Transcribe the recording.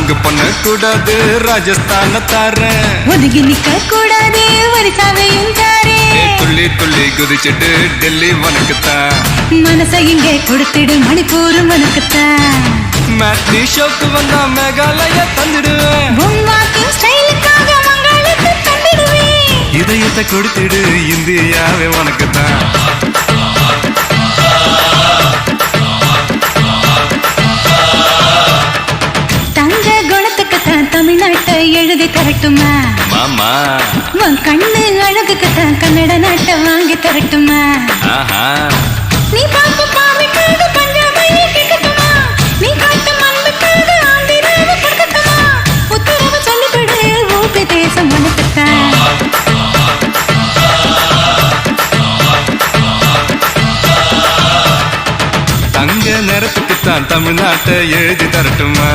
ஒழுங்கு பண்ண கூடாது ராஜஸ்தான தாரேன். ஒதுங்கி நிக்க கூடாது வரிசாவையும் தாரேன். துள்ளி துள்ளி குதிச்சுட்டு டெல்லி உனக்குத்தான். மனசை இங்கே கொடுத்துடு மணிப்பூர் உனக்குத்தான். மேட்னி ஷோக்கு வந்தா மேகாலயா தந்துடுவேன். பொம்மாக்கும் ஸ்டைலுக்காக மங்களுக்கு தந்துடுவேன். இதயத்தை கொடுத்துடு இந்தியாவே உனக்குத்தான். தங்க குணத்துக்குத்தான் தமிழ்நாட்டை எழுதி தரட்டுமா மாமா? உன் கண்ணு அழகுக்குத்தான் கன்னட நாட்டை வாங்கி தரட்டுமா? நீ பார்த்து பாவிக்காது பஞ்சாபையை கேட்கட்டுமா? நீ காட்டு மண்புக்காது ஆந்திராவை கொடுக்கட்டுமா? உத்தரவு சொல்லிவிடு ஊபி தேசம் உனக்குத்தான். தங்க நிறத்துக்குத்தான் தமிழ்நாட்டை எழுதி தரட்டுமா?